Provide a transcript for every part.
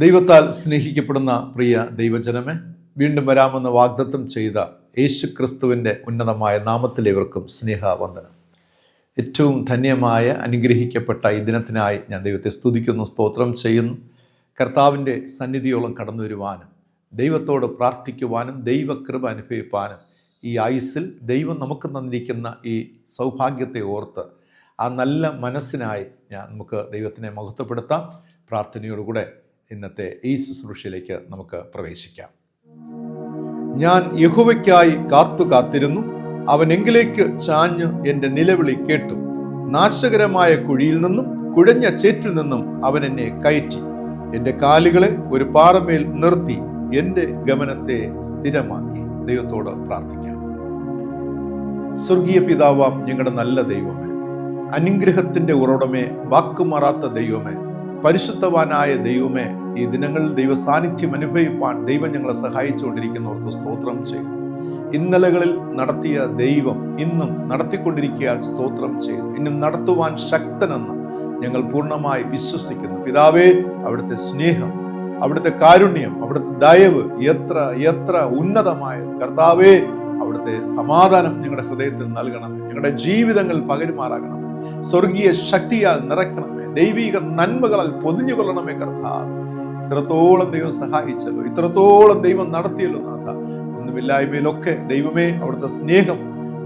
ദൈവത്താൽ സ്നേഹിക്കപ്പെടുന്ന പ്രിയ ദൈവജനമേ, വീണ്ടും വരാമെന്ന് വാഗ്ദത്തം ചെയ്ത യേശു ക്രിസ്തുവിൻ്റെ ഉന്നതമായ നാമത്തിലേവർക്കും സ്നേഹവന്ദനം. ഏറ്റവും ധന്യമായ അനുഗ്രഹിക്കപ്പെട്ട ഈ ദിനത്തിനായി ഞാൻ ദൈവത്തെ സ്തുതിക്കുന്നു, സ്തോത്രം ചെയ്യുന്നു. കർത്താവിൻ്റെ സന്നിധിയോളം കടന്നു വരുവാനും ദൈവത്തോട് പ്രാർത്ഥിക്കുവാനും ദൈവകൃപ അനുഭവിപ്പാനും ഈ ആയുസ്സിൽ ദൈവം നമുക്ക് തന്നിരിക്കുന്ന ഈ സൗഭാഗ്യത്തെ ഓർത്ത് ആ നല്ല മനസ്സിനായി നമുക്ക് ദൈവത്തിനെ മഹത്വപ്പെടുത്താം. പ്രാർത്ഥനയോടുകൂടെ ഇന്നത്തെ ഈ ശുശ്രൂഷയിലേക്ക് നമുക്ക് പ്രവേശിക്കാം. ഞാൻ യഹോവയ്ക്കായി കാത്തിരുന്നു, അവൻ എങ്കിലേക്ക് ചാഞ്ഞ് എൻ്റെ നിലവിളി കേട്ടു. നാശകരമായ കുഴിയിൽ നിന്നും കുഴഞ്ഞ ചേറ്റിൽ നിന്നും അവൻ എന്നെ കയറ്റി. എൻ്റെ കാലുകളെ ഒരു പാറമേൽ നിർത്തി എൻ്റെ ഗമനത്തെ സ്ഥിരമാക്കി. ദൈവത്തോട് പ്രാർത്ഥിക്കാം. സ്വർഗീയ പിതാവാം ഞങ്ങളുടെ നല്ല ദൈവമേ, അനുഗ്രഹത്തിൻ്റെ ഉറവിടമേ, വാക്കുമാറാത്ത ദൈവമേ, പരിശുദ്ധവാനായ ദൈവമേ, ഈ ദിനങ്ങളിൽ ദൈവ സാന്നിധ്യം അനുഭവിപ്പാൻ ദൈവം ഞങ്ങളെ സഹായിച്ചുകൊണ്ടിരിക്കുന്നവർക്ക് സ്തോത്രം ചെയ്യും. ഇന്നലകളിൽ നടത്തിയ ദൈവം ഇന്നും നടത്തിക്കൊണ്ടിരിക്കാൻ സ്തോത്രം ചെയ്തു. ഇന്നും നടത്തുവാൻ ശക്തനെന്ന് ഞങ്ങൾ പൂർണ്ണമായി വിശ്വസിക്കുന്നു. പിതാവേ, അവിടുത്തെ സ്നേഹം, അവിടുത്തെ കാരുണ്യം, അവിടുത്തെ ദയവ് എത്ര ഉന്നതമായത്. കർത്താവേ, അവിടുത്തെ സമാധാനം ഞങ്ങളുടെ ഹൃദയത്തിൽ നൽകണമേ. ഞങ്ങളുടെ ജീവിതങ്ങൾ പകരുമാറാകണമേ. സ്വർഗീയ ശക്തിയാൽ നിറയ്ക്കണമേ. ദൈവിക നന്മകളാൽ പൊതിഞ്ഞുകൊള്ളണമേ. കർത്താവ്, ഇത്രത്തോളം ദൈവം സഹായിച്ചല്ലോ, ഇത്രത്തോളം ദൈവം നടത്തിയല്ലോ നാഥ. ഒന്നുമില്ലായ്മയിലൊക്കെ ദൈവമേ, അവിടുത്തെ സ്നേഹം,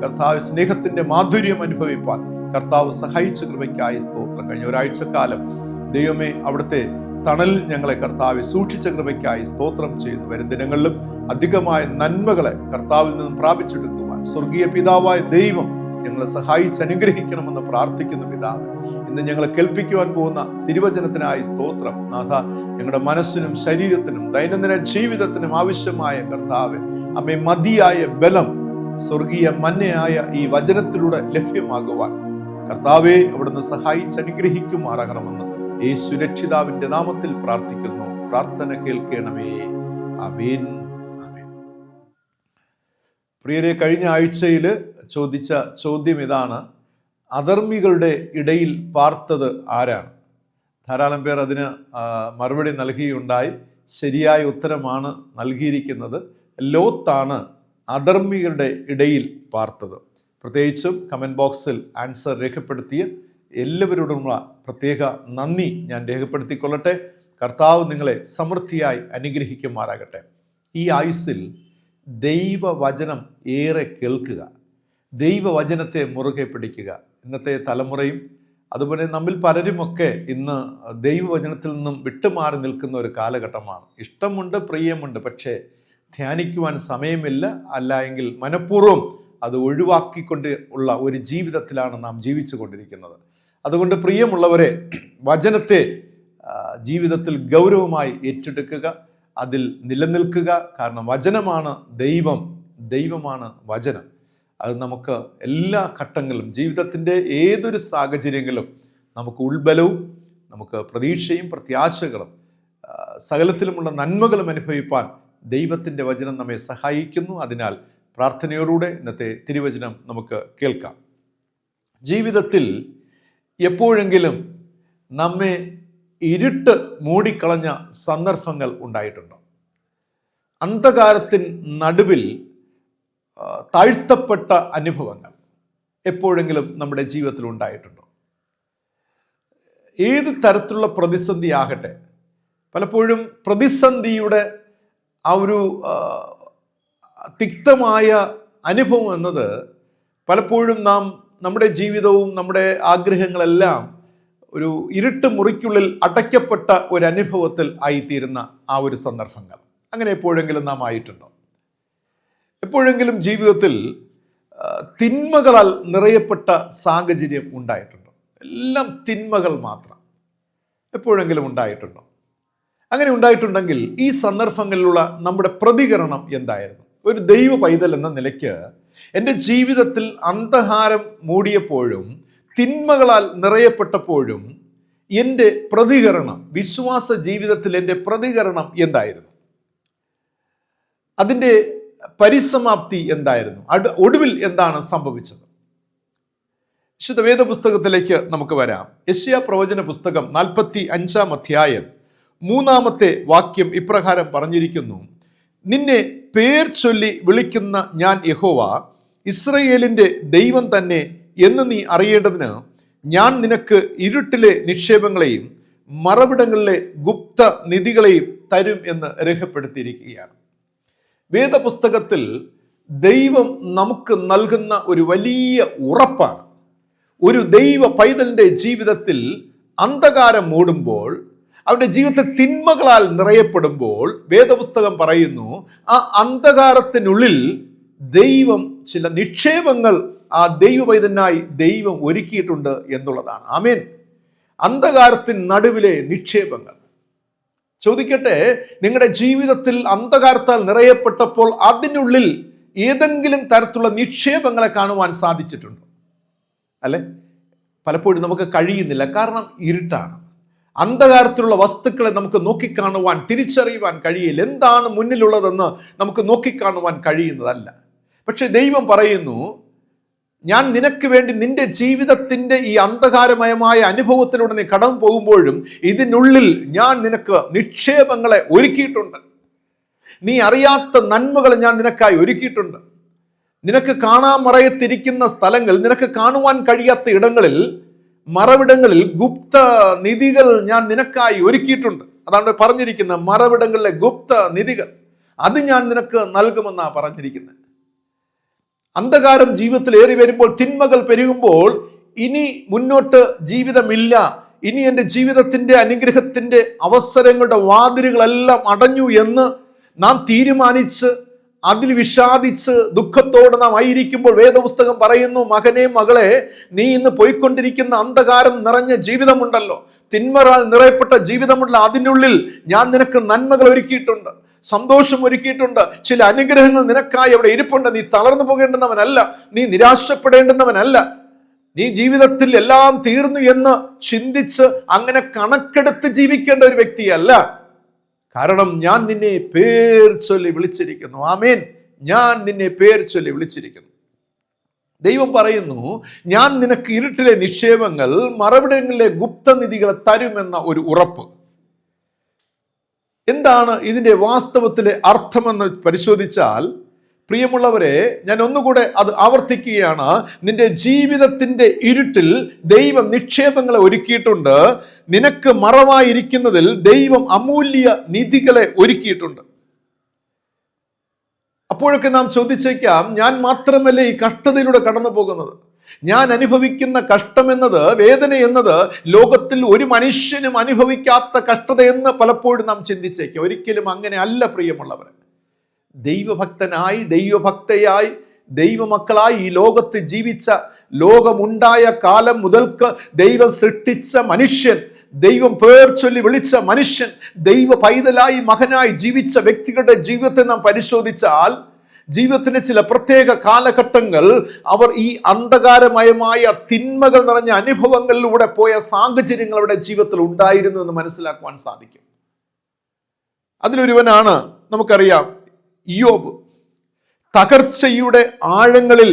കർത്താവ് സ്നേഹത്തിന്റെ മാധുര്യം അനുഭവിപ്പാൻ കർത്താവ് സഹായിച്ച കൃപയ്ക്കായി സ്തോത്രം. കഴിഞ്ഞ ഒരാഴ്ചക്കാലം ദൈവമേ, അവിടുത്തെ തണലിൽ ഞങ്ങളെ കർത്താവ് സൂക്ഷിച്ച കൃപയ്ക്കായി സ്തോത്രം ചെയ്യുന്നു. വരും ദിനങ്ങളിലും അധികമായ നന്മകളെ കർത്താവിൽ നിന്നും പ്രാപിച്ചെടുക്കുവാൻ സ്വർഗീയ പിതാവായ ദൈവം ഞങ്ങളെ സഹായിച്ച് അനുഗ്രഹിക്കണമെന്ന് പ്രാർത്ഥിക്കുന്നു. പിതാവ്, ഇന്ന് ഞങ്ങളെ കേൾപ്പിക്കുവാൻ പോകുന്ന തിരുവചനത്തിനായി സ്തോത്രം. നാഥ, ഞങ്ങളുടെ മനസ്സിനും ശരീരത്തിനും ദൈനംദിന ജീവിതത്തിനും ആവശ്യമായ കർത്താവ് അമ്മേ മതിയായ ബലം, സ്വർഗീയ മന്നയായ ഈ വചനത്തിലൂടെ ലഭ്യമാകുവാൻ കർത്താവെ അവിടുന്ന് സഹായിച്ച് അനുഗ്രഹിക്കുമാറാകണമെന്ന് യേശു രക്ഷിതാവിന്റെ നാമത്തിൽ പ്രാർത്ഥിക്കുന്നു. പ്രാർത്ഥന കേൾക്കണമേ. ആമേൻ, ആമേൻ. പ്രിയരെ, കഴിഞ്ഞ ആഴ്ചയിൽ ചോദിച്ച ചോദ്യം ഇതാണ്: അധർമ്മികളുടെ ഇടയിൽ പാർത്തത് ആരാണ്? ധാരാളം പേർ അതിന് മറുപടി നൽകിയുണ്ടായി. ശരിയായ ഉത്തരമാണ് നൽകിയിരിക്കുന്നത്. ലോത്താണ് അധർമ്മികളുടെ ഇടയിൽ പാർത്തത്. പ്രത്യേകിച്ചും കമൻറ്റ് ബോക്സിൽ ആൻസർ രേഖപ്പെടുത്തിയ എല്ലാവരോടുമുള്ള പ്രത്യേക നന്ദി ഞാൻ രേഖപ്പെടുത്തിക്കൊള്ളട്ടെ. കർത്താവ് നിങ്ങളെ സമൃദ്ധിയായി അനുഗ്രഹിക്കുമാറാകട്ടെ. ഈ ആയുസ്സിൽ ദൈവവചനം ഏറെ കേൾക്കുക, ദൈവവചനത്തെ മുറുകെ പിടിക്കുക. ഇന്നത്തെ തലമുറയും അതുപോലെ നമ്മിൽ പലരുമൊക്കെ ഇന്ന് ദൈവവചനത്തിൽ നിന്നും വിട്ടുമാറി നിൽക്കുന്ന ഒരു കാലഘട്ടമാണ്. ഇഷ്ടമുണ്ട്, പ്രിയമുണ്ട്, പക്ഷേ ധ്യാനിക്കുവാൻ സമയമില്ല. അല്ല എങ്കിൽ മനഃപൂർവ്വം അത് ഒഴിവാക്കിക്കൊണ്ട് ഉള്ള ഒരു ജീവിതത്തിലാണ് നാം ജീവിച്ചു കൊണ്ടിരിക്കുന്നത്. അതുകൊണ്ട് പ്രിയമുള്ളവരെ, വചനത്തെ ജീവിതത്തിൽ ഗൗരവമായി ഏറ്റെടുക്കുക, അതിൽ നിലനിൽക്കുക. കാരണം വചനമാണ് ദൈവം, ദൈവമാണ് വചനം. അത് നമുക്ക് എല്ലാ ഘട്ടങ്ങളിലും ജീവിതത്തിൻ്റെ ഏതൊരു സാഹചര്യങ്ങളിലും നമുക്ക് ഉൾബലവും നമുക്ക് പ്രതീക്ഷയും പ്രത്യാശകളും സകലത്തിലുമുള്ള നന്മകളും അനുഭവിപ്പാൻ ദൈവത്തിൻ്റെ വചനം നമ്മെ സഹായിക്കുന്നു. അതിനാൽ പ്രാർത്ഥനയോടുകൂടെ ഇന്നത്തെ തിരുവചനം നമുക്ക് കേൾക്കാം. ജീവിതത്തിൽ എപ്പോഴെങ്കിലും നമ്മെ ഇരുട്ട് മൂടിക്കളഞ്ഞ സന്ദർഭങ്ങൾ ഉണ്ടായിട്ടുണ്ടോ? അന്ധകാരത്തിൻ നടുവിൽ താഴ്ത്തപ്പെട്ട അനുഭവങ്ങൾ എപ്പോഴെങ്കിലും നമ്മുടെ ജീവിതത്തിൽ ഉണ്ടായിട്ടുണ്ടോ? ഏത് തരത്തിലുള്ള പ്രതിസന്ധി ആകട്ടെ, പലപ്പോഴും പ്രതിസന്ധിയുടെ ആ ഒരു തിക്തമായ അനുഭവം എന്നത് പലപ്പോഴും നമ്മുടെ ജീവിതവും നമ്മുടെ ആഗ്രഹങ്ങളെല്ലാം ഒരു ഇരുട്ട് മുറിക്കുള്ളിൽ അടയ്ക്കപ്പെട്ട ഒരു അനുഭവത്തിൽ ആയിത്തീരുന്ന ആ ഒരു സന്ദർഭങ്ങൾ അങ്ങനെ എപ്പോഴെങ്കിലും നാം ആയിട്ടുണ്ടോ? എപ്പോഴെങ്കിലും ജീവിതത്തിൽ തിന്മകളാൽ നിറയപ്പെട്ട സാഹചര്യം ഉണ്ടായിട്ടുണ്ടോ? എല്ലാം തിന്മകൾ മാത്രം എപ്പോഴെങ്കിലും ഉണ്ടായിട്ടുണ്ടോ? അങ്ങനെ ഉണ്ടായിട്ടുണ്ടെങ്കിൽ ഈ സന്ദർഭങ്ങളിലുള്ള നമ്മുടെ പ്രതികരണം എന്തായിരുന്നു? ഒരു ദൈവ പൈതൽ എന്ന നിലയ്ക്ക് എൻ്റെ ജീവിതത്തിൽ അന്ധകാരം മൂടിയപ്പോഴും തിന്മകളാൽ നിറയപ്പെട്ടപ്പോഴും എൻ്റെ പ്രതികരണം, വിശ്വാസ ജീവിതത്തിൽ എൻ്റെ പ്രതികരണം എന്തായിരുന്നു? അതിൻ്റെ പരിസമാപ്തി എന്തായിരുന്നു? ഒടുവിൽ എന്താണ് സംഭവിച്ചത്? വിശുദ്ധ വേദ പുസ്തകത്തിലേക്ക് നമുക്ക് വരാം. യെശയ്യാ പ്രവചന പുസ്തകം 45-ാം അധ്യായം മൂന്നാമത്തെ വാക്യം ഇപ്രകാരം പറഞ്ഞിരിക്കുന്നു: നിന്നെ പേർ ചൊല്ലി വിളിക്കുന്ന ഞാൻ യഹോവ, ഇസ്രയേലിൻ്റെ ദൈവം തന്നെ എന്ന് നീ അറിയേണ്ടതിന് ഞാൻ നിനക്ക് ഇരുട്ടിലെ നിക്ഷേപങ്ങളെയും മറവിടങ്ങളിലെ ഗുപ്ത നിധികളെയും തരും എന്ന് രേഖപ്പെടുത്തിയിരിക്കുകയാണ്. വേദപുസ്തകത്തിൽ ദൈവം നമുക്ക് നൽകുന്ന ഒരു വലിയ ഉറപ്പാണ്. ഒരു ദൈവ പൈതലിൻ്റെ ജീവിതത്തിൽ അന്ധകാരം മൂടുമ്പോൾ, അവരുടെ ജീവിതത്തിൽ തിന്മകളാൽ നിറയപ്പെടുമ്പോൾ, വേദപുസ്തകം പറയുന്നു ആ അന്ധകാരത്തിനുള്ളിൽ ദൈവം ചില നിക്ഷേപങ്ങൾ ആ ദൈവ പൈതലിനായി ദൈവം ഒരുക്കിയിട്ടുണ്ട് എന്നുള്ളതാണ്. ആമേൻ. അന്ധകാരത്തിന് നടുവിലെ നിക്ഷേപങ്ങൾ. ചോദിക്കട്ടെ, നിങ്ങളുടെ ജീവിതത്തിൽ അന്ധകാരത്താൽ നിറയപ്പെട്ടപ്പോൾ അതിനുള്ളിൽ ഏതെങ്കിലും തരത്തിലുള്ള നിക്ഷേപങ്ങളെ കാണുവാൻ സാധിച്ചിട്ടുണ്ടോ? അല്ലെ? പലപ്പോഴും നമുക്ക് കഴിയുന്നില്ല. കാരണം ഇരുട്ടാണ്. അന്ധകാരത്തിലുള്ള വസ്തുക്കളെ നമുക്ക് നോക്കിക്കാണുവാൻ, തിരിച്ചറിയുവാൻ കഴിയില്ല. എന്താണ് മുന്നിലുള്ളതെന്ന് നമുക്ക് നോക്കിക്കാണുവാൻ കഴിയുന്നതല്ല. പക്ഷെ ദൈവം പറയുന്നു, ഞാൻ നിനക്ക് വേണ്ടി നിന്റെ ജീവിതത്തിൻ്റെ ഈ അന്ധകാരമയമായ അനുഭവത്തിലൂടെ നീ കടന്നു പോകുമ്പോഴും ഇതിനുള്ളിൽ ഞാൻ നിനക്ക് നിക്ഷേപങ്ങളെ ഒരുക്കിയിട്ടുണ്ട്. നീ അറിയാത്ത നന്മകൾ ഞാൻ നിനക്കായി ഒരുക്കിയിട്ടുണ്ട്. നിനക്ക് കാണാൻ മറയത്തിരിക്കുന്ന സ്ഥലങ്ങൾ, നിനക്ക് കാണുവാൻ കഴിയാത്ത ഇടങ്ങളിൽ, മറവിടങ്ങളിൽ ഗുപ്ത നിധികൾ ഞാൻ നിനക്കായി ഒരുക്കിയിട്ടുണ്ട്. അതാണ് പറഞ്ഞിരിക്കുന്നത്, മറവിടങ്ങളിലെ ഗുപ്ത നിധികൾ അത് ഞാൻ നിനക്ക് നൽകുമെന്നാണ് പറഞ്ഞിരിക്കുന്നത്. അന്ധകാരം ജീവിതത്തിൽ ഏറി വരുമ്പോൾ, തിന്മകൾ പെരുകുമ്പോൾ, ഇനി മുന്നോട്ട് ജീവിതമില്ല, ഇനി എൻ്റെ ജീവിതത്തിൻ്റെ അനുഗ്രഹത്തിൻ്റെ അവസരങ്ങളുടെ വാതിലുകളെല്ലാം അടഞ്ഞു എന്ന് നാം തീരുമാനിച്ച് അതിൽ വിഷാദിച്ച് ദുഃഖത്തോടെ നാം ആയിരിക്കുമ്പോൾ വേദപുസ്തകം പറയുന്നു, മകനെ മകളെ, നീ ഇന്ന് പോയിക്കൊണ്ടിരിക്കുന്ന അന്ധകാരം നിറഞ്ഞ ജീവിതമുണ്ടല്ലോ, തിന്മകളാൽ നിറയപ്പെട്ട ജീവിതമുള്ള അതിനുള്ളിൽ ഞാൻ നിനക്ക് നന്മകൾ ഒരുക്കിയിട്ടുണ്ട്, സന്തോഷം ഒരുക്കിയിട്ടുണ്ട്, ചില അനുഗ്രഹങ്ങൾ നിനക്കായി അവിടെ ഇരിപ്പുണ്ട്. നീ തളർന്നു പോകേണ്ടുന്നവനല്ല, നീ നിരാശപ്പെടേണ്ടുന്നവനല്ല, നീ ജീവിതത്തിൽ എല്ലാം തീർന്നു എന്ന് ചിന്തിച്ച് അങ്ങനെ കണക്കെടുത്ത് ജീവിക്കേണ്ട ഒരു വ്യക്തിയല്ല. കാരണം ഞാൻ നിന്നെ പേർ ചൊല്ലി വിളിച്ചിരിക്കുന്നു. ആമേൻ. ഞാൻ നിന്നെ പേർ ചൊല്ലി വിളിച്ചിരിക്കുന്നു. ദൈവം പറയുന്നു, ഞാൻ നിനക്ക് ഇരുട്ടിലെ നിക്ഷേപങ്ങൾ, മറവിടങ്ങളിലെ ഗുപ്തനിധികളെ തരുമെന്ന ഒരു ഉറപ്പ്. എന്താണ് ഇതിൻ്റെ വാസ്തവത്തിലെ അർത്ഥമെന്ന് പരിശോധിച്ചാൽ, പ്രിയമുള്ളവരെ, ഞാൻ ഒന്നുകൂടെ അത് ആവർത്തിക്കുകയാണ്. നിന്റെ ജീവിതത്തിൻ്റെ ഇരുട്ടിൽ ദൈവം നിക്ഷേപങ്ങളെ ഒരുക്കിയിട്ടുണ്ട്. നിനക്ക് മറവായിരിക്കുന്നതിൽ ദൈവം അമൂല്യ നിധികളെ ഒരുക്കിയിട്ടുണ്ട്. അപ്പോഴൊക്കെ നാം ചോദിച്ചേക്കാം, ഞാൻ മാത്രമല്ലേ ഈ കഷ്ടതയിലൂടെ കടന്നു പോകുന്നത്? ഞാൻ അനുഭവിക്കുന്ന കഷ്ടമെന്നത്, വേദന എന്നത് ലോകത്തിൽ ഒരു മനുഷ്യനും അനുഭവിക്കാത്ത കഷ്ടതയെന്ന് പലപ്പോഴും നാം ചിന്തിച്ചേക്കാം. ഒരിക്കലും അങ്ങനെ അല്ല പ്രിയമുള്ളവരെ. ദൈവഭക്തനായി, ദൈവഭക്തയായി, ദൈവമക്കളായി ഈ ലോകത്ത് ജീവിച്ച, ലോകമുണ്ടായ കാലം മുതൽക്ക് ദൈവം സൃഷ്ടിച്ച മനുഷ്യൻ, ദൈവം പേർ ചൊല്ലി വിളിച്ച മനുഷ്യൻ, ദൈവ പൈതലായി മകനായി ജീവിച്ച വ്യക്തികളുടെ ജീവിതത്തെ നാം പരിശോധിച്ചാൽ, ജീവിതത്തിന്റെ ചില പ്രത്യേക കാലഘട്ടങ്ങൾ അവർ ഈ അന്ധകാരമയമായ തിന്മകൾ നിറഞ്ഞ അനുഭവങ്ങളിലൂടെ പോയ സാഹചര്യങ്ങൾ അവരുടെ ജീവിതത്തിൽ ഉണ്ടായിരുന്നു എന്ന് മനസ്സിലാക്കുവാൻ സാധിക്കും. അതിലൊരുവനാണ് നമുക്കറിയാം ഇയ്യോബ്. തകർച്ചയുടെ ആഴങ്ങളിൽ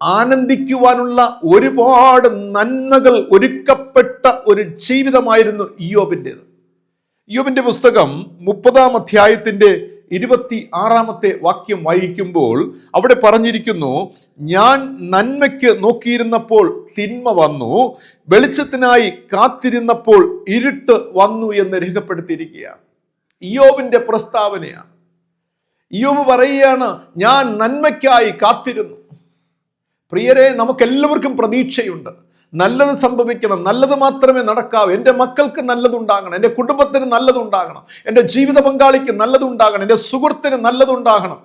ആനന്ദിക്കുവാനുള്ള ഒരുപാട് നന്മകൾ ഒരുക്കപ്പെട്ട ഒരു ജീവിതമായിരുന്നു ഇയ്യോബിൻ്റെത്. ഇയ്യോബിന്റെ പുസ്തകം 30-ാം അധ്യായത്തിന്റെ 26-ാമത്തെ വാക്യം വായിക്കുമ്പോൾ അവിടെ പറഞ്ഞിരിക്കുന്നു, ഞാൻ നന്മയ്ക്ക് നോക്കിയിരുന്നപ്പോൾ തിന്മ വന്നു, വെളിച്ചത്തിനായി കാത്തിരുന്നപ്പോൾ ഇരുട്ട് വന്നു എന്ന് രേഖപ്പെടുത്തിയിരിക്കുകയാണ്. ഇയ്യോബിന്റെ പ്രസ്താവനയാണ്. ഇയ്യോബ് പറയുകയാണ്, ഞാൻ നന്മയ്ക്കായി കാത്തിരുന്നു. പ്രിയരെ, നമുക്കെല്ലാവർക്കും പ്രതീക്ഷയുണ്ട്. നല്ലത് സംഭവിക്കണം, നല്ലത് മാത്രമേ നടക്കാവൂ. എൻ്റെ മക്കൾക്ക് നല്ലതുണ്ടാകണം, എൻ്റെ കുടുംബത്തിന് നല്ലതുണ്ടാകണം, എൻ്റെ ജീവിത പങ്കാളിക്ക് നല്ലതുണ്ടാകണം, എൻ്റെ സുഹൃത്തിന് നല്ലതുണ്ടാകണം,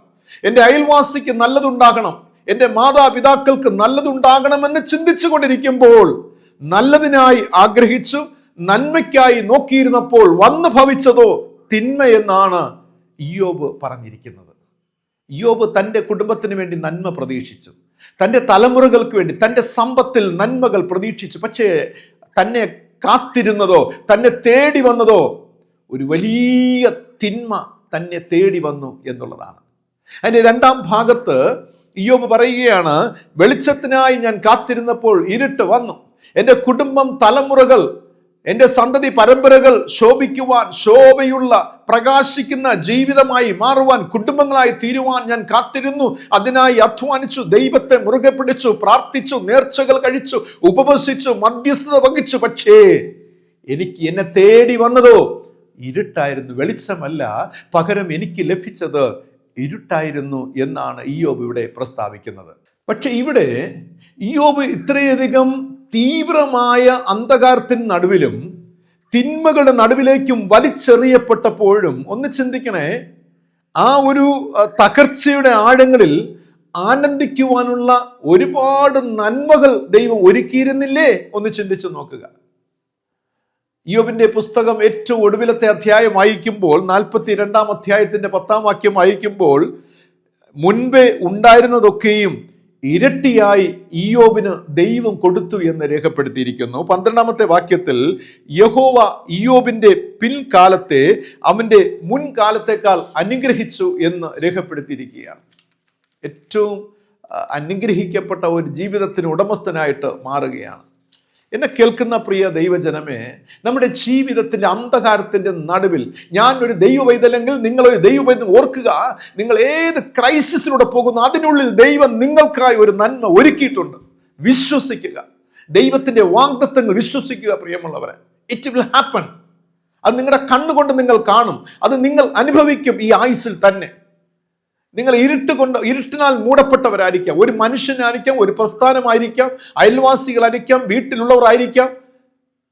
എൻ്റെ അയൽവാസിക്ക് നല്ലതുണ്ടാകണം, എൻ്റെ മാതാപിതാക്കൾക്ക് നല്ലതുണ്ടാകണമെന്ന് ചിന്തിച്ചു കൊണ്ടിരിക്കുമ്പോൾ, നല്ലതിനായി ആഗ്രഹിച്ചു നന്മയ്ക്കായി നോക്കിയിരുന്നപ്പോൾ വന്നു ഭവിച്ചതോ തിന്മയെന്നാണ് ഇയ്യോബ് പറഞ്ഞിരിക്കുന്നത്. ഇയ്യോബ് തൻ്റെ കുടുംബത്തിന് വേണ്ടി നന്മ പ്രതീക്ഷിച്ചു, തൻ്റെ തലമുറകൾക്ക് വേണ്ടി തൻ്റെ സമ്പത്തിൽ നന്മകൾ പ്രതീക്ഷിച്ചു. പക്ഷേ തന്നെ കാത്തിരുന്നതോ, തന്നെ തേടി വന്നതോ ഒരു വലിയ തിന്മ തന്നെ തേടി വന്നു എന്നുള്ളതാണ്. അതിൻ്റെ 2-ാം ഭാഗത്ത് ഇയ്യോബ് പറയുകയാണ്, വെളിച്ചത്തിനായി ഞാൻ കാത്തിരുന്നപ്പോൾ ഇരുട്ട് വന്നു, എൻ്റെ കുടുംബം തലമുറകൾ എൻ്റെ സന്തതി പരമ്പരകൾ ശോഭിക്കുവാൻ, ശോഭയുള്ള പ്രകാശിക്കുന്ന ജീവിതമായി മാറുവാൻ, കുടുംബങ്ങളായി തീരുവാൻ ഞാൻ കാത്തിരുന്നു. അതിനായി അധ്വാനിച്ചു, ദൈവത്തെ മുറുകെ പിടിച്ചു, പ്രാർത്ഥിച്ചു, നേർച്ചകൾ കഴിച്ചു, ഉപവസിച്ചു, മധ്യസ്ഥത വഹിച്ചു. പക്ഷേ എന്നെ തേടി വന്നതോ ഇരുട്ടായിരുന്നു, വെളിച്ചമല്ല. പകരം എനിക്ക് ലഭിച്ചത് ഇരുട്ടായിരുന്നു എന്നാണ് ഇയ്യോബ് ഇവിടെ പ്രസ്താവിക്കുന്നത്. പക്ഷെ ഇവിടെ ഇയ്യോബ് ഇത്രയധികം തീവ്രമായ അന്ധകാരത്തിന് നടുവിലും തിന്മകളുടെ നടുവിലേക്കും വലിച്ചെറിയപ്പെട്ടപ്പോഴും ഒന്ന് ചിന്തിക്കണേ, ആ ഒരു തകർച്ചയുടെ ആഴങ്ങളിൽ ആനന്ദിക്കുവാനുള്ള ഒരുപാട് നന്മകൾ ദൈവം ഒരുക്കിയിരുന്നില്ലേ? ഒന്ന് ചിന്തിച്ചു നോക്കുക. ഇയ്യോബിന്റെ പുസ്തകം ഏറ്റവും ഒടുവിലത്തെ അധ്യായം വായിക്കുമ്പോൾ, 42 അധ്യായത്തിന്റെ 10 വാക്യം വായിക്കുമ്പോൾ, മുൻപേ ഉണ്ടായിരുന്നതൊക്കെയും ഇരട്ടിയായി ഇയ്യോബിന് ദൈവം കൊടുത്തു എന്ന് രേഖപ്പെടുത്തിയിരിക്കുന്നു. 12 വാക്യത്തിൽ യഹോവ ഇയ്യോബിന്റെ പിൻകാലത്തെ അവന്റെ മുൻകാലത്തെക്കാൾ അനുഗ്രഹിച്ചു എന്ന് രേഖപ്പെടുത്തിയിരിക്കുകയാണ്. ഏറ്റവും അനുഗ്രഹിക്കപ്പെട്ട ഒരു ജീവിതത്തിന് ഉടമസ്ഥനായിട്ട് മാറുകയാണ്. എന്നെ കേൾക്കുന്ന പ്രിയ ദൈവജനമേ, നമ്മുടെ ജീവിതത്തിന്റെ അന്ധകാരത്തിന്റെ നടുവിൽ ഞാൻ ഒരു ദൈവവൈതലെങ്കിൽ നിങ്ങളൊരു ദൈവവൈതൽ ഓർക്കുക. നിങ്ങൾ ഏത് ക്രൈസിസിലൂടെ പോകുന്നു, അതിനുള്ളിൽ ദൈവം നിങ്ങൾക്കായി ഒരു നന്മ ഒരുക്കിയിട്ടുണ്ട്. വിശ്വസിക്കുക, ദൈവത്തിന്റെ വാഗ്ദത്തങ്ങൾ വിശ്വസിക്കുക പ്രിയമുള്ളവരെ. It will happen. അത് നിങ്ങളുടെ കണ്ണുകൊണ്ട് നിങ്ങൾ കാണും, അത് നിങ്ങൾ അനുഭവിക്കും ഈ ആയുസ്സിൽ തന്നെ. നിങ്ങൾ ഇരുട്ടിനാൽ മൂടപ്പെട്ടവരായിരിക്കാം. ഒരു മനുഷ്യനായിരിക്കാം, ഒരു പ്രസ്ഥാനമായിരിക്കാം, അയൽവാസികളായിരിക്കാം, വീട്ടിലുള്ളവരായിരിക്കാം,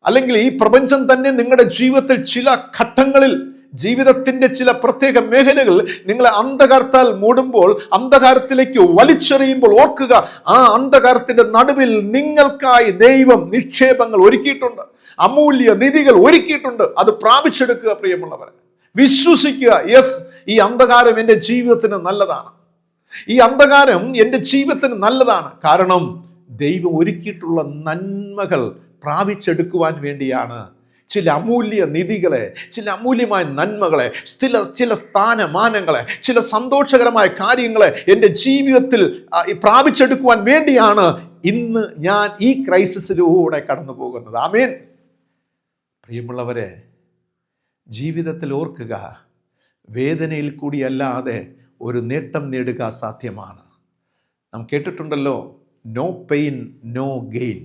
അല്ലെങ്കിൽ ഈ പ്രപഞ്ചം തന്നെ നിങ്ങളുടെ ജീവിതത്തിൽ ചില ഘട്ടങ്ങളിൽ, ജീവിതത്തിന്റെ ചില പ്രത്യേക മേഖലകൾ നിങ്ങളെ അന്ധകാരത്താൽ മൂടുമ്പോൾ, അന്ധകാരത്തിലേക്ക് വലിച്ചെറിയുമ്പോൾ ഓർക്കുക, ആ അന്ധകാരത്തിന്റെ നടുവിൽ നിങ്ങൾക്കായി ദൈവം നിക്ഷേപങ്ങൾ ഒരുക്കിയിട്ടുണ്ട്, അമൂല്യ നിധികൾ ഒരുക്കിയിട്ടുണ്ട്. അത് പ്രാപിച്ചെടുക്കുക പ്രിയമുള്ളവരെ. വിശ്വസിക്കുക, യെസ്, ഈ അന്ധകാരം എൻ്റെ ജീവിതത്തിന് നല്ലതാണ്, ഈ അന്ധകാരം എൻ്റെ ജീവിതത്തിന് നല്ലതാണ്. കാരണം ദൈവം ഒരുക്കിയിട്ടുള്ള നന്മകൾ പ്രാപിച്ചെടുക്കുവാൻ വേണ്ടിയാണ്. ചില അമൂല്യ നിധികളെ, ചില അമൂല്യമായ നന്മകളെ, ചില സ്ഥാനമാനങ്ങളെ, ചില സന്തോഷകരമായ കാര്യങ്ങളെ എൻ്റെ ജീവിതത്തിൽ പ്രാപിച്ചെടുക്കുവാൻ വേണ്ടിയാണ് ഇന്ന് ഞാൻ ഈ ക്രൈസിസിലൂടെ കടന്നു പോകുന്നത്. ആമേൻ. പ്രിയമുള്ളവരെ, ജീവിതത്തിൽ ഓർക്കുക, വേദനയിൽ കൂടിയല്ലാതെ ഒരു നേട്ടം നേടുക അസാധ്യമാണ്. നാം കേട്ടിട്ടുണ്ടല്ലോ, no pain no gain.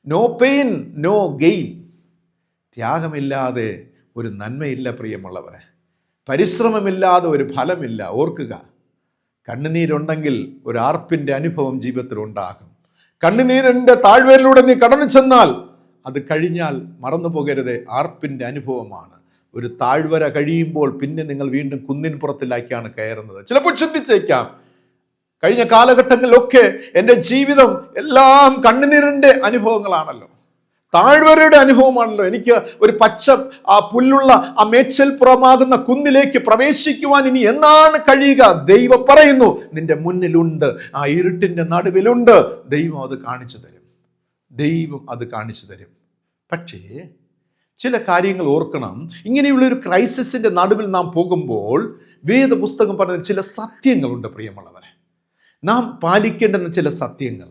No pain no gain. ത്യാഗമില്ലാതെ ഒരു നന്മയില്ല പ്രിയമുള്ളവരെ. പരിശ്രമമില്ലാതെ ഒരു ഫലമില്ല. ഓർക്കുക, കണ്ണുനീരുണ്ടെങ്കിൽ ഒരു ആർപ്പിൻ്റെ അനുഭവം ജീവിതത്തിൽ ഉണ്ടാകും. കണ്ണുനീരിൻ്റെ താഴ്വരയിലൂടെ നീ കടന്നു ചെന്നാൽ അത് കഴിഞ്ഞാൽ മറന്നു പോകരുത്, ആർപ്പിൻ്റെ അനുഭവമാണ്. ഒരു താഴ്വര കഴിയുമ്പോൾ പിന്നെ നിങ്ങൾ വീണ്ടും കുന്നിൻ പുറത്തിലേക്കാണ് കയറുന്നത്. ചിലപ്പോൾ ചിന്തിച്ചേക്കാം, കഴിഞ്ഞ കാലഘട്ടങ്ങളിലൊക്കെ എൻ്റെ ജീവിതം എല്ലാം കണ്ണുനീരിൻ്റെ അനുഭവങ്ങളാണല്ലോ, താഴ്വരയുടെ അനുഭവമാണല്ലോ. എനിക്ക് ഒരു പച്ച പുല്ലുള്ള ആ മേച്ചൽപ്പുറമാകുന്ന കുന്നിലേക്ക് പ്രവേശിക്കുവാൻ ഇനി എന്നാണ് കഴിയുക? ദൈവം പറയുന്നു, നിന്റെ മുന്നിലുണ്ട്, ആ ഇരുട്ടിൻ്റെ നടുവിലുണ്ട്. ദൈവം അത് കാണിച്ചു തരും, ദൈവം അത് കാണിച്ചു തരും. പക്ഷേ ചില കാര്യങ്ങൾ ഓർക്കണം. ഇങ്ങനെയുള്ള ഒരു ക്രൈസിസിന്റെ നടുവിൽ നാം പോകുമ്പോൾ വേദപുസ്തകം പറഞ്ഞ ചില സത്യങ്ങളുണ്ട് പ്രിയമുള്ളവരെ, നാം പാലിക്കേണ്ടുന്ന ചില സത്യങ്ങൾ.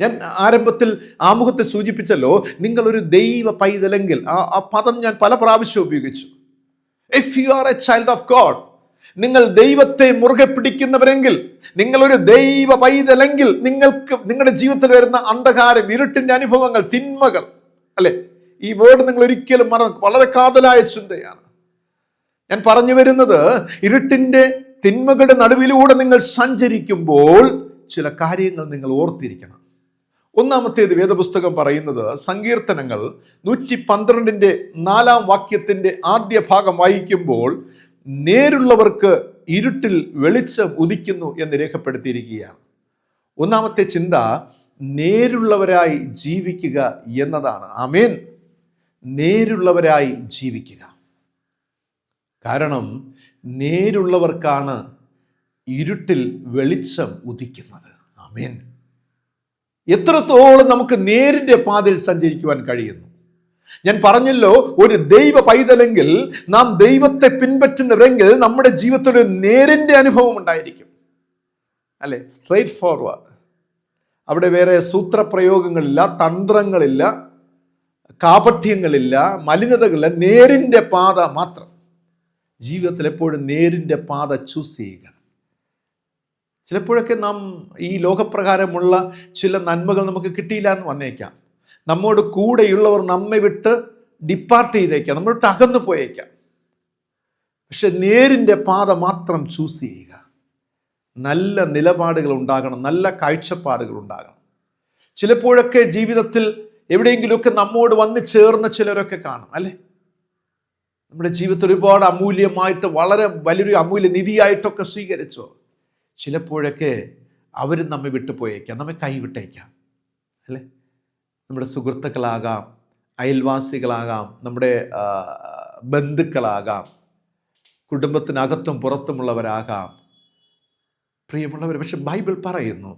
ഞാൻ ആരംഭത്തിൽ ആമുഖത്തെ സൂചിപ്പിച്ചല്ലോ, നിങ്ങളൊരു ദൈവ പൈതലെങ്കിൽ, ആ പദം ഞാൻ പല പ്രാവശ്യം ഉപയോഗിച്ചു. If you are A child of God, നിങ്ങൾ ദൈവത്തെ മുറുകെ പിടിക്കുന്നവരെങ്കിൽ, നിങ്ങളൊരു ദൈവ പൈതലെങ്കിൽ, നിങ്ങൾക്ക് നിങ്ങളുടെ ജീവിതത്തിൽ വരുന്ന അന്ധകാരം, ഇരുട്ടിന്റെ അനുഭവങ്ങൾ, തിന്മകൾ, അല്ലെ, ഈ വേർഡ് നിങ്ങൾ ഒരിക്കലും വളരെ കാതലായ ചിന്തയാണ്. ഞാൻ പറഞ്ഞു വരുന്നത്, ഇരുട്ടിന്റെ തിന്മകളുടെ നടുവിലൂടെ നിങ്ങൾ സഞ്ചരിക്കുമ്പോൾ ചില കാര്യങ്ങൾ നിങ്ങൾ ഓർത്തിരിക്കണം. ഒന്നാമത്തേത് വേദപുസ്തകം പറയുന്നത്, സങ്കീർത്തനങ്ങൾ 112 വാക്യത്തിന്റെ ആദ്യ ഭാഗം വായിക്കുമ്പോൾ, നേരുള്ളവർക്ക് ഇരുട്ടിൽ വെളിച്ചം ഉദിക്കുന്നു എന്ന് രേഖപ്പെടുത്തിയിരിക്കുകയാണ്. ഒന്നാമത്തെ ചിന്ത നേരുള്ളവരായി ജീവിക്കുക എന്നതാണ്. ആമേൻ. നേരുള്ളവരായി ജീവിക്കുക. കാരണം നേരുള്ളവർക്കാണ് ഇരുട്ടിൽ വെളിച്ചം ഉദിക്കുന്നത്. ആമേൻ. എത്രത്തോളം നമുക്ക് നേരിന്റെ പാതയിൽ സഞ്ചരിക്കുവാൻ കഴിയുന്നു. ഞാൻ പറഞ്ഞല്ലോ, ഒരു ദൈവ പൈതലെങ്കിൽ, നാം ദൈവത്തെ പിൻപറ്റുന്നവരെങ്കിൽ നമ്മുടെ ജീവിതത്തിൽ ഒരു നേരിന്റെ അനുഭവം ഉണ്ടായിരിക്കും, അല്ലെ, സ്ട്രൈറ്റ് ഫോർവേഡ്. അവിടെ വേറെ സൂത്രപ്രയോഗങ്ങളില്ല, തന്ത്രങ്ങളില്ല, കാപട്യങ്ങളില്ല, മലിനതകളില്ല, നേരിൻ്റെ പാത മാത്രം. ജീവിതത്തിൽ എപ്പോഴും നേരിൻ്റെ പാത ചൂസ് ചെയ്യുക. ചിലപ്പോഴൊക്കെ നാം ഈ ലോകപ്രകാരമുള്ള ചില നന്മകൾ നമുക്ക് കിട്ടിയില്ല എന്ന് വന്നേക്കാം. നമ്മോട് കൂടെയുള്ളവർ നമ്മെ വിട്ട് ഡിപ്പാർട്ട് ചെയ്തേക്കാം, നമ്മൾ വിട്ട് അകന്നു പോയേക്കാം. പക്ഷെ നേരിൻ്റെ പാത മാത്രം ചൂസ് ചെയ്യുക. നല്ല നിലപാടുകൾ ഉണ്ടാകണം, നല്ല കാഴ്ചപ്പാടുകൾ ഉണ്ടാകണം. ചിലപ്പോഴൊക്കെ ജീവിതത്തിൽ എവിടെയെങ്കിലുമൊക്കെ നമ്മോട് വന്ന് ചേർന്ന ചിലരൊക്കെ കാണും, അല്ലേ? നമ്മുടെ ജീവിതത്തിൽ ഒരുപാട് അമൂല്യമായിട്ട്, വളരെ വലിയൊരു അമൂല്യ നിധിയായിട്ടൊക്കെ സ്വീകരിച്ചോ. ചിലപ്പോഴൊക്കെ അവരും നമ്മെ വിട്ടുപോയേക്കാം, നമ്മെ കൈവിട്ടേക്കാം, അല്ലേ? നമ്മുടെ സുഹൃത്തുക്കളാകാം, അയൽവാസികളാകാം, നമ്മുടെ ബന്ധുക്കളാകാം, കുടുംബത്തിനകത്തും പുറത്തുമുള്ളവരാകാം, പ്രിയമുള്ളവർ. പക്ഷെ ബൈബിൾ പറയുന്നു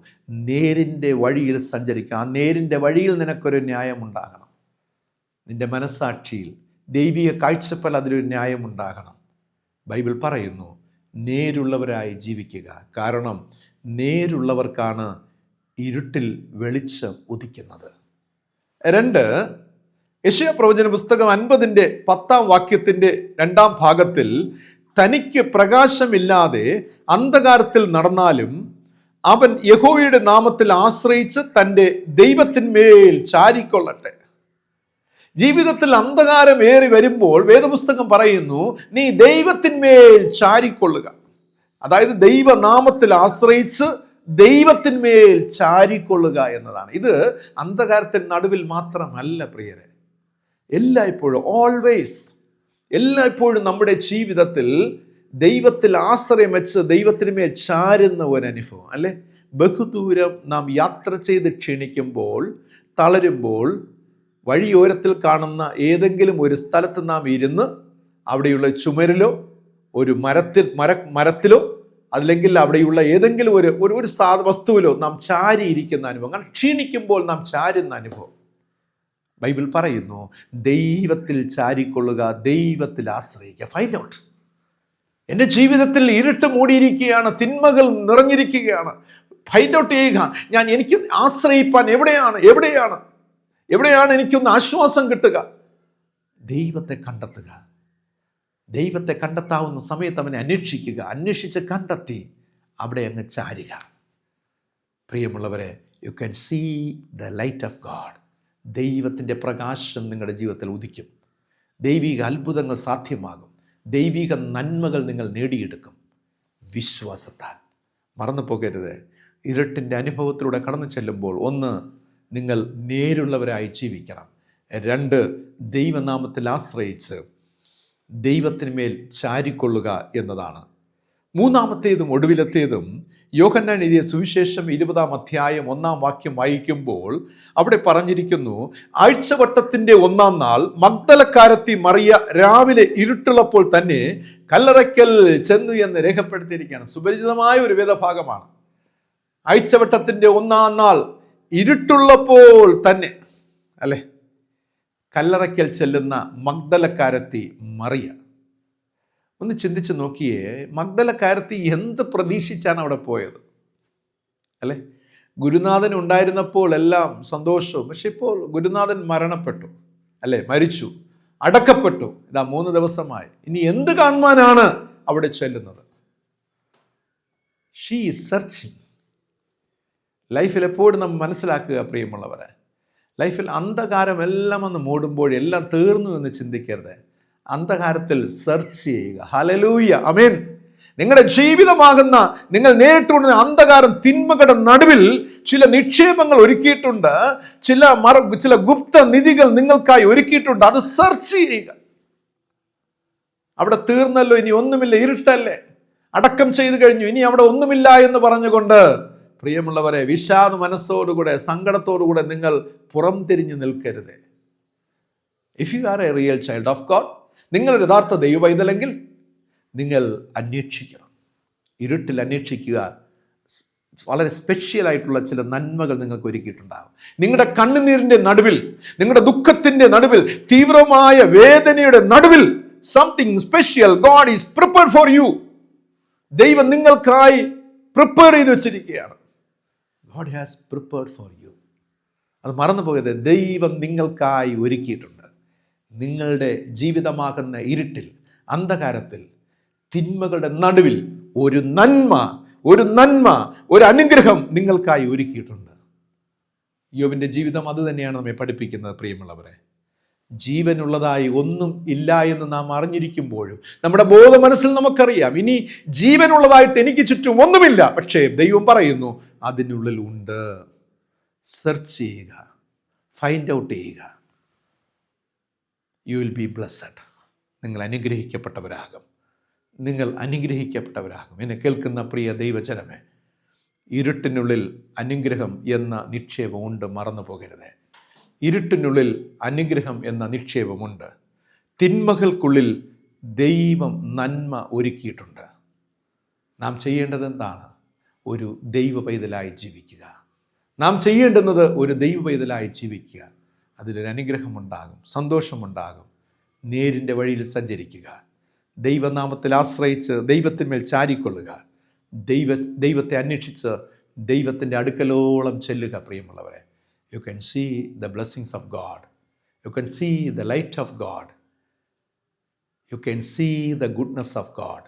നേരിൻ്റെ വഴിയിൽ സഞ്ചരിക്കുക. ആ നേരിൻ്റെ വഴിയിൽ നിനക്കൊരു ന്യായം ഉണ്ടാകണം. നിന്റെ മനസ്സാക്ഷിയിൽ ദൈവിക കാഴ്ചപ്പാടിൽ അതിലൊരു ന്യായം ഉണ്ടാകണം. ബൈബിൾ പറയുന്നു നേരുള്ളവരായി ജീവിക്കുക. കാരണം നേരുള്ളവർക്കാണ് ഇരുട്ടിൽ വെളിച്ചം ഉദിക്കുന്നത്. 2 യെശയ്യാ പ്രവചന പുസ്തകം 50:10 2 ഭാഗത്തിൽ, തനിക്ക് പ്രകാശമില്ലാതെ അന്ധകാരത്തിൽ നടന്നാലും അവൻ യഹോവയുടെ നാമത്തിൽ ആശ്രയിച്ച് തൻ്റെ ദൈവത്തിന്മേൽ ചാരിക്കൊള്ളട്ടെ. ജീവിതത്തിൽ അന്ധകാരം ഏറി വരുമ്പോൾ വേദപുസ്തകം പറയുന്നു നീ ദൈവത്തിന്മേൽ ചാരിക്കൊള്ളുക. അതായത് ദൈവനാമത്തിൽ ആശ്രയിച്ച് ദൈവത്തിന്മേൽ ചാരിക്കൊള്ളുക എന്നതാണ്. ഇത് അന്ധകാരത്തിന് നടുവിൽ മാത്രമല്ല പ്രിയരെ, എല്ലായ്പ്പോഴും, ഓൾവേസ്, എല്ലായ്പ്പോഴും നമ്മുടെ ജീവിതത്തിൽ ദൈവത്തിൽ ആശ്രയം വെച്ച് ദൈവത്തിന്മേൽ ചാരുന്ന ഒരനുഭവം, അല്ലെ? ബഹുദൂരം നാം യാത്ര ചെയ്ത് ക്ഷീണിക്കുമ്പോൾ, തളരുമ്പോൾ, വഴിയോരത്തിൽ കാണുന്ന ഏതെങ്കിലും ഒരു സ്ഥലത്ത് നാം ഇരുന്ന് അവിടെയുള്ള ചുമരിലോ ഒരു മരത്തിലോ അല്ലെങ്കിൽ അവിടെയുള്ള ഏതെങ്കിലും ഒരു വസ്തുവിലോ നാം ചാരിയിരിക്കുന്ന അനുഭവം, കാരണം ക്ഷീണിക്കുമ്പോൾ നാം ചാരുന്ന അനുഭവം. ബൈബിൾ പറയുന്നു ദൈവത്തിൽ ചാരിക്കൊള്ളുക, ദൈവത്തിൽ ആശ്രയിക്കുക. ഫൈൻഡ് ഔട്ട്, എൻ്റെ ജീവിതത്തിൽ ഇരുട്ട് മൂടിയിരിക്കുകയാണ്, തിന്മകൾ നിറഞ്ഞിരിക്കുകയാണ്. ഫൈൻഡ് ഔട്ട് ചെയ്യുക, എനിക്ക് ആശ്രയിപ്പാൻ എവിടെയാണ് എനിക്കൊന്ന് ആശ്വാസം കിട്ടുക. ദൈവത്തെ കണ്ടെത്തുക. ദൈവത്തെ കണ്ടെത്താവുന്ന സമയത്ത് അവനെ അന്വേഷിക്കുക. അന്വേഷിച്ച് കണ്ടെത്തി അവിടെ അങ്ങ് ചാരുക. പ്രിയമുള്ളവരെ, you can see the light of God. ദൈവത്തിൻ്റെ പ്രകാശം നിങ്ങളുടെ ജീവിതത്തിൽ ഉദിക്കും. ദൈവിക അത്ഭുതങ്ങൾ സാധ്യമാകും. ദൈവിക നന്മകൾ നിങ്ങൾ നേടിയെടുക്കും വിശ്വാസത്താൽ. മറന്നു പോകരുത്, ഇരുട്ടിൻ്റെ അനുഭവത്തിലൂടെ കടന്നു ചെല്ലുമ്പോൾ 1, നിങ്ങൾ നേരുള്ളവരായി ജീവിക്കണം. 2, ദൈവനാമത്തിൽ ആശ്രയിച്ച് ദൈവത്തിന്മേൽ ചാരിക്കൊള്ളുക എന്നതാണ്. 3-ാമത്തേതും ഒടുവിലത്തേതും യോഹന്നാൻ എഴുതിയ സുവിശേഷം 20-ാം അധ്യായം 1-ാം വായിക്കുമ്പോൾ അവിടെ പറഞ്ഞിരിക്കുന്നു, ആഴ്ചവട്ടത്തിൻ്റെ 1-ാം നാൾ മഗ്ദലക്കാരത്തി മറിയ രാവിലെ ഇരുട്ടുള്ളപ്പോൾ തന്നെ കല്ലറയ്ക്കൽ ചെന്നു എന്ന് രേഖപ്പെടുത്തിയിരിക്കുകയാണ്. സുപരിചിതമായ ഒരു വേദഭാഗമാണ്. ആഴ്ചവട്ടത്തിൻ്റെ 1-ാം നാൾ ഇരുട്ടുള്ളപ്പോൾ തന്നെ, അല്ലെ, കല്ലറയ്ക്കൽ ചെല്ലുന്ന മഗ്ദലക്കാരത്തി മറിയ. ഒന്ന് ചിന്തിച്ച് നോക്കിയേ, മഗ്ദലക്കാരത്തി എന്ത് പ്രതീക്ഷിച്ചാണ് അവിടെ പോയത്, അല്ലെ? ഗുരുനാഥൻ ഉണ്ടായിരുന്നപ്പോൾ എല്ലാം സന്തോഷവും. പക്ഷെ ഇപ്പോൾ ഗുരുനാഥൻ മരണപ്പെട്ടു, അല്ലെ, മരിച്ചു, അടക്കപ്പെട്ടു. ഇതാ 3 ദിവസമായി. ഇനി എന്ത് കാണുവാനാണ് അവിടെ ചെല്ലുന്നത്? She is searching. ലൈഫിൽ എപ്പോഴും നമ്മൾ മനസ്സിലാക്കുക പ്രിയമുള്ളവരെ, ലൈഫിൽ അന്ധകാരം എല്ലാം വന്ന് മൂടുമ്പോൾ എല്ലാം തീർന്നു എന്ന് ചിന്തിക്കരുത്. അന്ധകാരത്തിൽ സെർച്ച് ചെയ്യുക. ഹല്ലേലൂയ, ആമേൻ. നിങ്ങളുടെ ജീവിതമാകുന്ന നിങ്ങൾ നേരിട്ടുകൊണ്ടുന്ന അന്ധകാരം തിന്മകളുടെ നടുവിൽ ചില നിക്ഷേപങ്ങൾ ഒരുക്കിയിട്ടുണ്ട്, ചില ഗുപ്ത നിധികൾ നിങ്ങൾക്കായി ഒരുക്കിയിട്ടുണ്ട്. അത് സെർച്ച് ചെയ്യുക. അവിടെ തീർന്നല്ലോ, ഇനി ഒന്നുമില്ല, ഇരുട്ടല്ലേ, അടക്കം ചെയ്തു കഴിഞ്ഞു, ഇനി അവിടെ ഒന്നുമില്ല എന്ന് പറഞ്ഞുകൊണ്ട് പ്രിയമുള്ളവരെ, വിഷാദ മനസ്സോടുകൂടെ, സങ്കടത്തോടുകൂടെ നിങ്ങൾ പുറം തിരിഞ്ഞു നിൽക്കരുത്. If you are A real child of God, നിങ്ങൾ യഥാർത്ഥ ദൈവവൈതലെങ്കിൽ നിങ്ങൾ അന്വേഷിക്കണം. ഇരുട്ടിൽ അന്വേഷിക്കുക. വളരെ സ്പെഷ്യലായിട്ടുള്ള ചില നന്മകൾ നിങ്ങൾക്ക് ഒരുക്കിയിട്ടുണ്ടാകും. നിങ്ങളുടെ കണ്ണുനീരിൻ്റെ നടുവിൽ, നിങ്ങളുടെ ദുഃഖത്തിൻ്റെ നടുവിൽ, തീവ്രമായ വേദനയുടെ നടുവിൽ something special God is prepared for you. ദൈവം നിങ്ങൾക്കായി പ്രിപ്പയർ ചെയ്ത് വെച്ചിരിക്കുകയാണ്. God has prepared for you. അത് മറന്നു പോകരുത്. ദൈവം നിങ്ങൾക്കായി ഒരുക്കിയിട്ടുണ്ട്. നിങ്ങളുടെ ജീവിതമാകുന്ന ഇരുട്ടിൽ, അന്ധകാരത്തിൽ, തിന്മകളുടെ നടുവിൽ ഒരു നന്മ, ഒരു അനുഗ്രഹം നിങ്ങൾക്കായി ഒരുക്കിയിട്ടുണ്ട്. യോബിൻ്റെ ജീവിതം അത് തന്നെയാണ് നമ്മെ പഠിപ്പിക്കുന്നത്. പ്രിയമുള്ളവരെ, ജീവനുള്ളതായി ഒന്നും ഇല്ല എന്ന് നാം അറിഞ്ഞിരിക്കുമ്പോഴും നമ്മുടെ ബോധ മനസ്സിൽ നമുക്കറിയാം ഇനി ജീവനുള്ളതായിട്ട് എനിക്ക് ചുറ്റും ഒന്നുമില്ല. പക്ഷേ ദൈവം പറയുന്നു അതിനുള്ളിൽ ഉണ്ട്. സെർച്ച് ചെയ്യുക, ഫൈൻഡ് ഔട്ട് ചെയ്യുക. You will be blessed. നിങ്ങൾ അനുഗ്രഹിക്കപ്പെട്ടവരാകും. എന്നെ കേൾക്കുന്ന പ്രിയ ദൈവജനമേ, ഇരുട്ടിനുള്ളിൽ അനുഗ്രഹം എന്ന നിക്ഷേപമുണ്ട്, മറന്നു പോകരുത്. ഇരുട്ടിനുള്ളിൽ അനുഗ്രഹം എന്ന നിക്ഷേപമുണ്ട്. തിന്മകൾക്കുള്ളിൽ ദൈവം നന്മ ഒരുക്കിയിട്ടുണ്ട്. നാം ചെയ്യേണ്ടത് എന്താണ്? ഒരു ദൈവ പൈതലായി ജീവിക്കുക. അതിലൊരു അനുഗ്രഹമുണ്ടാകും, സന്തോഷമുണ്ടാകും. നേരിൻ്റെ വഴിയിൽ സഞ്ചരിക്കുക. ദൈവനാമത്തിൽ ആശ്രയിച്ച് ദൈവത്തിന്മേൽ ചാരിക്കൊള്ളുക. ദൈവത്തെ അന്വേഷിച്ച് ദൈവത്തിൻ്റെ അടുക്കലോളം ചെല്ലുക. പ്രിയമുള്ളവരെ, you can see the blessings of God. You can see the light of God. You can see the goodness of God.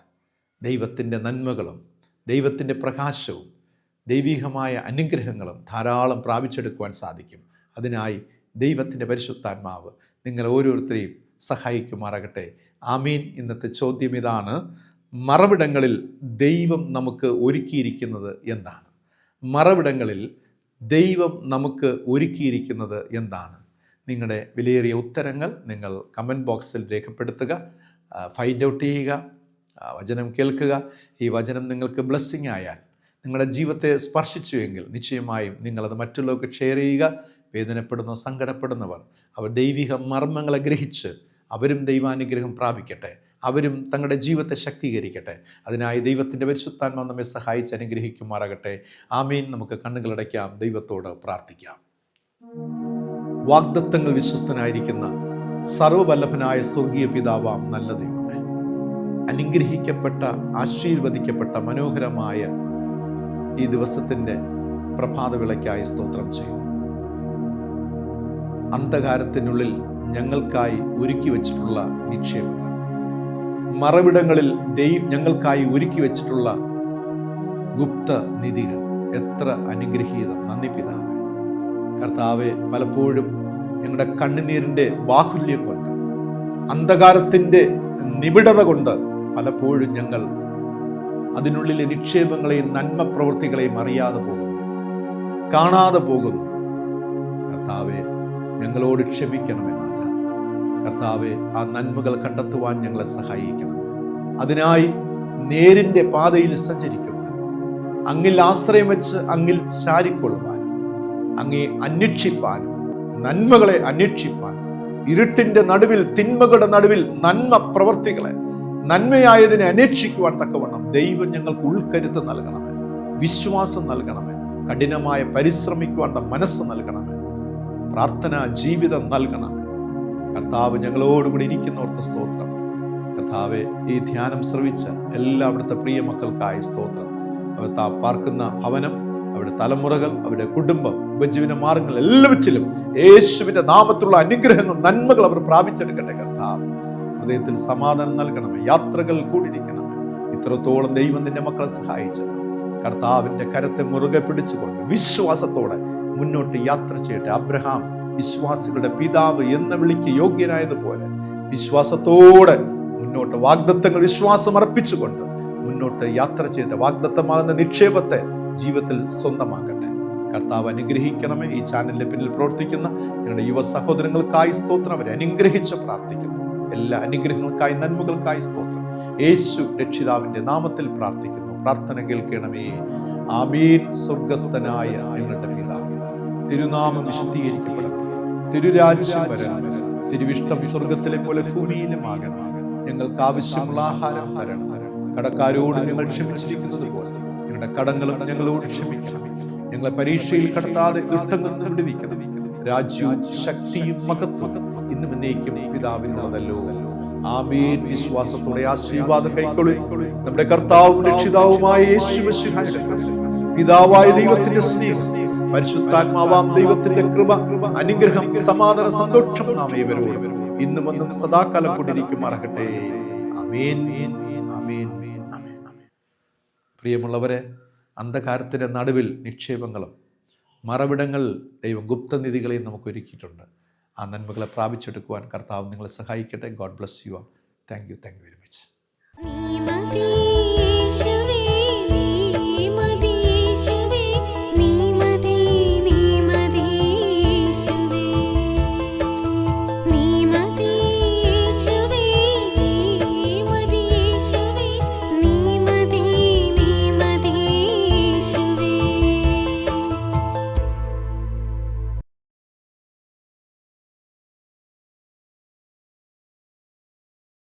ദൈവത്തിൻ്റെ നന്മകളും ദൈവത്തിൻ്റെ പ്രകാശവും ദൈവികമായ അനുഗ്രഹങ്ങളും ധാരാളം പ്രാപിച്ചെടുക്കുവാൻ സാധിക്കും. അതിനായി ദൈവത്തിൻ്റെ പരിശുദ്ധാത്മാവ് നിങ്ങൾ ഓരോരുത്തരെയും സഹായിക്കുമാറാകട്ടെ. ആമീൻ. ഇന്നത്തെ ചോദ്യം ഇതാണ്: മറവിടങ്ങളിൽ ദൈവം നമുക്ക് ഒരുക്കിയിരിക്കുന്നത് എന്താണ്? നിങ്ങളുടെ വിലയേറിയ ഉത്തരങ്ങൾ നിങ്ങൾ കമൻറ്റ് ബോക്സിൽ രേഖപ്പെടുത്തുക. ഫൈൻഡ് ഔട്ട് ചെയ്യുക, വചനം കേൾക്കുക. ഈ വചനം നിങ്ങൾക്ക് ബ്ലെസ്സിങ് ആയാൽ, നിങ്ങളുടെ ജീവിതത്തെ സ്പർശിച്ചുവെങ്കിൽ നിശ്ചയമായും നിങ്ങളത് മറ്റുള്ളവർക്ക് ഷെയർ ചെയ്യുക. സങ്കടപ്പെടുന്നവർ അവർ ദൈവിക മർമ്മങ്ങളെ ഗ്രഹിച്ച് അവരും ദൈവാനുഗ്രഹം പ്രാപിക്കട്ടെ. അവരും തങ്ങളുടെ ജീവിതത്തെ ശക്തീകരിക്കട്ടെ. അതിനായി ദൈവത്തിൻ്റെ പരിശുദ്ധാത്മാവ് നമ്മെ സഹായിച്ച് അനുഗ്രഹിക്കുമാറാകട്ടെ. ആമീൻ. നമുക്ക് കണ്ണുകളടയ്ക്കാം, ദൈവത്തോട് പ്രാർത്ഥിക്കാം. വാഗ്ദത്തങ്ങൾ വിശ്വസ്തനായിരിക്കുന്ന സർവ്വവല്ലഭനായ സ്വർഗീയ പിതാവാം നല്ല ദൈവമേ, അനുഗ്രഹിക്കപ്പെട്ട ആശീർവദിക്കപ്പെട്ട മനോഹരമായ ഈ ദിവസത്തിൻ്റെ പ്രഭാതവിളയ്ക്കായി സ്തോത്രം ചെയ്യുന്നു. അന്ധകാരത്തിനുള്ളിൽ ഞങ്ങൾക്കായി ഒരുക്കി വച്ചിട്ടുള്ള നിക്ഷേപങ്ങൾ, മറവിടങ്ങളിൽ ഞങ്ങൾക്കായി ഒരുക്കി വച്ചിട്ടുള്ള ഗുപ്ത നിധികൾ എത്ര അനുഗ്രഹീതം. നന്ദി പിതാവേ. കർത്താവെ, പലപ്പോഴും ഞങ്ങളുടെ കണ്ണുനീരിൻ്റെ ബാഹുല്യം കൊണ്ട്, അന്ധകാരത്തിൻ്റെ നിബിഡത കൊണ്ട് പലപ്പോഴും ഞങ്ങൾ അതിനുള്ളിലെ നിക്ഷേപങ്ങളെയും നന്മ പ്രവൃത്തികളെയും അറിയാതെ പോകുന്നു, കാണാതെ പോകുന്നു. കർത്താവെ, ഞങ്ങളോട് ക്ഷമിക്കണമേ നാഥ. കർത്താവെ, ആ നന്മകൾ കണ്ടെത്തുവാൻ ഞങ്ങളെ സഹായിക്കണം. അതിനായി നേരിൻ്റെ പാതയിൽ സഞ്ചരിക്കുവാൻ, അങ്ങിൽ ആശ്രയം വെച്ച് അങ്ങിൽ ചാരിക്കൊള്ളുവാനും, അങ്ങേ അന്വേഷിപ്പാനും, നന്മകളെ അന്വേഷിപ്പാൻ, ഇരുട്ടിൻ്റെ നടുവിൽ, തിന്മകളുടെ നടുവിൽ നന്മ പ്രവർത്തികളെ, നന്മയായതിനെ അന്വേഷിക്കുവാൻ തക്കവണ്ണം ദൈവം ഞങ്ങൾക്ക് ഉൾക്കരുത്ത് നൽകണമേ, വിശ്വാസം നൽകണമേ, കഠിനമായ പരിശ്രമിക്കുവാനുള്ള മനസ്സ് നൽകണമേ, പ്രാർത്ഥനാ ജീവിതം നൽകണമേ. കർത്താവ്, ഞങ്ങളോടുകൂടി ഇരിക്കുന്നവർക്ക് സ്തോത്രം. കർത്താവെ, ഈ ധ്യാനം ശ്രവിച്ച എല്ലാ അവിടുത്തെ പ്രിയ മക്കൾക്കായി സ്തോത്രം. അവർ പാർക്കുന്ന ഭവനം, അവരുടെ തലമുറകൾ, അവരുടെ കുടുംബം, ഉപജീവന മാർഗങ്ങൾ എല്ലാവറ്റിലും യേശുവിന്റെ നാമത്തിലുള്ള അനുഗ്രഹങ്ങൾ, നന്മകൾ അവർ പ്രാപിച്ചെടുക്കട്ടെ. കർത്താവ്, ഹൃദയത്തിൽ സമാധാനം നൽകണമേ, യാത്രകൾ കൂടിയിരിക്കണമേ. ഇത്രത്തോളം ദൈവം നിന്റെ മക്കളെ സഹായിച്ചത് കർത്താവിന്റെ കരത്തെ മുറുകെ പിടിച്ചുകൊണ്ട് വിശ്വാസത്തോടെ മുന്നോട്ട് യാത്ര ചെയ്യട്ടെ. അബ്രഹാം വിശ്വാസികളുടെ പിതാവ് എന്ന വിളിക്ക് യോഗ്യനായതുപോലെ വിശ്വാസത്തോടെ മുന്നോട്ട് വാഗ്ദത്തങ്ങൾ വിശ്വാസം അർപ്പിച്ചുകൊണ്ട് മുന്നോട്ട് യാത്ര ചെയ്ത വാഗ്ദത്തമാകുന്ന നിക്ഷേപത്തെ ജീവിതത്തിൽ സ്വന്തമാക്കട്ടെ. കർത്താവ് അനുഗ്രഹിക്കണമേ. ഈ ചാനലിന്റെ പിന്നിൽ പ്രവർത്തിക്കുന്ന ഞങ്ങളുടെ യുവ സഹോദരങ്ങൾക്കായി സ്തോത്രം. അവരെ അനുഗ്രഹിച്ച് പ്രാർത്ഥിക്കുന്നു. എല്ലാ അനുഗ്രഹങ്ങൾക്കായി, നന്മകൾക്കായി സ്തോത്രം. യേശു രക്ഷിതാവിന്റെ നാമത്തിൽ പ്രാർത്ഥിക്കുന്നു. പ്രാർത്ഥന കേൾക്കണമേ. ആമീൻ. സ്വർഗസ്ഥനായ ഞങ്ങളുടെ പിതാവേ, തിരുനാമം വിശുദ്ധീകരിക്കപ്പെടണം, തിരുരാജ്യം വരണം, തിരുവിഷ്ടം സ്വർഗത്തിലെ പോലെ ഭൂമിയിലുമാകണം. ഞങ്ങൾക്ക് ആവശ്യമുള്ള ആഹാരം തരണം. കടക്കാരോട് ഞങ്ങൾ ക്ഷമിച്ചിരിക്കുന്നത് പോലെ ഞങ്ങളുടെ കടങ്ങളും ഞങ്ങളോട് ക്ഷമിക്കണം. ഞങ്ങളെ പരീക്ഷയിൽ കടത്താതെ ദുഷ്ടങ്ങളിൽ നിന്ന് വിടുവിക്കണം. രാജ്യവും ശക്തിയും മഹത്വം ഇന്നും എന്നേക്കും പിതാവിനുള്ളതല്ലോ. ആമേൻ. വിശ്വാസത്തോടെ ആശീർവാദം കൈക്കൊള്ളു. നമ്മുടെ കർത്താവും രക്ഷിതാവുമായ യേശു മിശിഹായുടെ പിതാവായ ദൈവത്തിന്റെ സ്നേഹം, പരിശുദ്ധാത്മാവാം ദൈവത്തിന്റെ കൃപ, അനുഗ്രഹം, സമാധാന, സന്തോഷം നാം ഏവരോടും ഇന്നും ഒന്നും സദാകാലം കൊണ്ടിരിക്കുമാറാകട്ടെ. ആമേൻ, ആമേൻ, ആമേൻ. പ്രിയമുള്ളവരെ, അന്ധകാരത്തിന്റെ നടുവിൽ നിക്ഷേപങ്ങളും മറവിടങ്ങൾ ദൈവം ഗുപ്തനിധികളെയും നമുക്ക് ഒരുക്കിയിട്ടുണ്ട്. ആ നന്മകളെ പ്രാപിച്ചെടുക്കുവാൻ കർത്താവ് നിങ്ങളെ സഹായിക്കട്ടെ. God bless you. Thank you very much.